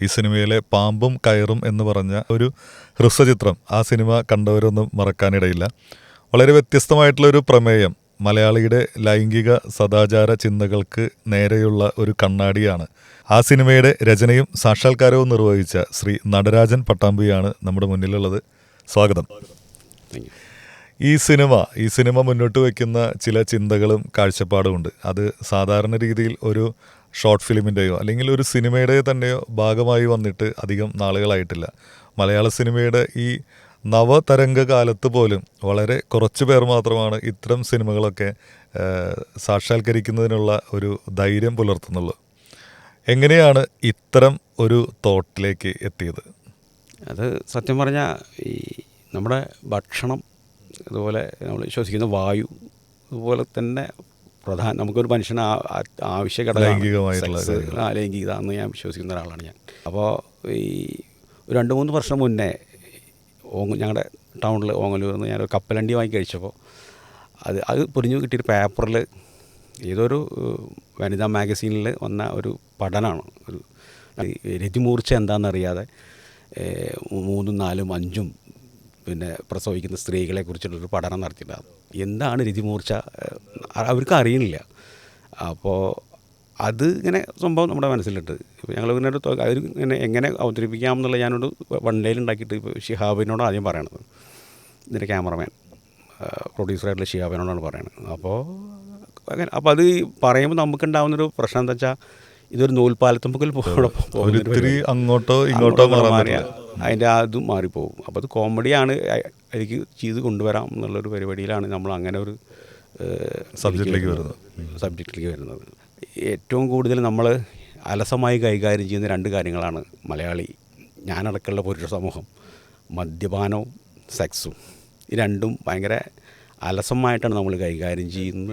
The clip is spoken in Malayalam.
ഈ സിനിമയിലെ പാമ്പും കയറും എന്ന് പറഞ്ഞ ഒരു ഹ്രസ്വചിത്രം ആ സിനിമ കണ്ടവരൊന്നും മറക്കാനിടയില്ല. വളരെ വ്യത്യസ്തമായിട്ടുള്ളൊരു പ്രമേയം, മലയാളിയുടെ ലൈംഗിക സദാചാര ചിന്തകൾക്ക് നേരെയുള്ള ഒരു കണ്ണാടിയാണ്. ആ സിനിമയുടെ രചനയും സാക്ഷാത്കാരവും നിർവഹിച്ച ശ്രീ നടരാജൻ പട്ടാമ്പിയാണ് നമ്മുടെ മുന്നിലുള്ളത്. സ്വാഗതം. ഈ സിനിമ മുന്നോട്ട് വയ്ക്കുന്ന ചില ചിന്തകളും കാഴ്ചപ്പാടുമുണ്ട്. അത് സാധാരണ രീതിയിൽ ഒരു ഷോർട്ട് ഫിലിമിൻ്റെയോ അല്ലെങ്കിൽ ഒരു സിനിമയുടെ തന്നെയോ ഭാഗമായി വന്നിട്ട് അധികം നാളുകളായിട്ടില്ല. മലയാള സിനിമയുടെ ഈ നവതരംഗ കാലത്ത് പോലും വളരെ കുറച്ച് പേർ മാത്രമാണ് ഇത്തരം സിനിമകളൊക്കെ സാക്ഷാത്കരിക്കുന്നതിനുള്ള ഒരു ധൈര്യം പുലർത്തുന്നുള്ളൂ. എങ്ങനെയാണ് ഇത്തരം ഒരു തോട്ടിലേക്ക് എത്തിയത്? അത് സത്യം പറഞ്ഞാൽ ഈ നമ്മുടെ ഭക്ഷണം, അതുപോലെ നമ്മൾ ശ്വസിക്കുന്ന വായു, അതുപോലെ തന്നെ നമുക്കൊരു മനുഷ്യന് ആവശ്യഘടകമായിട്ടുള്ള ലൈംഗികത എന്ന് ഞാൻ വിശ്വസിക്കുന്ന ഒരാളാണ് ഞാൻ. അപ്പോൾ ഈ 2-3 വർഷം മുന്നേ ഞങ്ങളുടെ ടൗണിൽ ഓങ്ങല്ലൂരിൽ നിന്ന് ഞാനൊരു കപ്പലണ്ടി വാങ്ങി കഴിച്ചപ്പോൾ അത് പൊരിഞ്ഞു കിട്ടിയൊരു പേപ്പറിൽ ഏതൊരു വനിതാ മാഗസീനിൽ വന്ന ഒരു പഠനമാണ്. ഒരു രതിമൂർച്ച എന്താണെന്നറിയാതെ 3, 4, 5 പിന്നെ പ്രസവിക്കുന്ന സ്ത്രീകളെ കുറിച്ചുള്ളൊരു പഠനം നടത്തിയിട്ടുണ്ട്. എന്താണ് രതിമൂർച്ച അവർക്ക് അറിയണില്ല. അപ്പോൾ അത് ഇങ്ങനെ സംഭവം നമ്മുടെ മനസ്സിലിട്ട് ഇപ്പോൾ ഞങ്ങൾ പിന്നെ അവർ ഇങ്ങനെ എങ്ങനെ അവതരിപ്പിക്കാം എന്നുള്ള ഞാനോട് വൺലൈനുണ്ടാക്കിയിട്ട് ഇപ്പോൾ ഷിഹാബിനോട് ആദ്യം പറയണത്, ഇതിൻ്റെ ക്യാമറമാൻ പ്രൊഡ്യൂസറായിട്ടുള്ള ഷിഹാബിനോടാണ് പറയണത്. അപ്പോൾ അത് പറയുമ്പോൾ നമുക്കുണ്ടാകുന്നൊരു പ്രശ്നം എന്താ വെച്ചാൽ, ഇതൊരു നൂൽപ്പാലത്തുമ്പോൾ അങ്ങോട്ടോ ഇങ്ങോട്ടോ മാറിയ അതിൻ്റെ അതും മാറിപ്പോകും. അപ്പോൾ അത് കോമഡിയാണ് എനിക്ക് ചെയ്ത് കൊണ്ടുവരാം എന്നുള്ളൊരു പരിപാടിയിലാണ് നമ്മൾ അങ്ങനെ ഒരു സബ്ജക്റ്റിലേക്ക് വരുന്നത്. ഏറ്റവും കൂടുതൽ നമ്മൾ അലസമായി കൈകാര്യം ചെയ്യുന്ന 2 കാര്യങ്ങളാണ് മലയാളി, ഞാനടക്കമുള്ള പുരുഷ സമൂഹം: മദ്യപാനവും സെക്സും. ഈ 2ഉം ഭയങ്കര അലസമായിട്ടാണ് നമ്മൾ കൈകാര്യം ചെയ്യുന്നത്.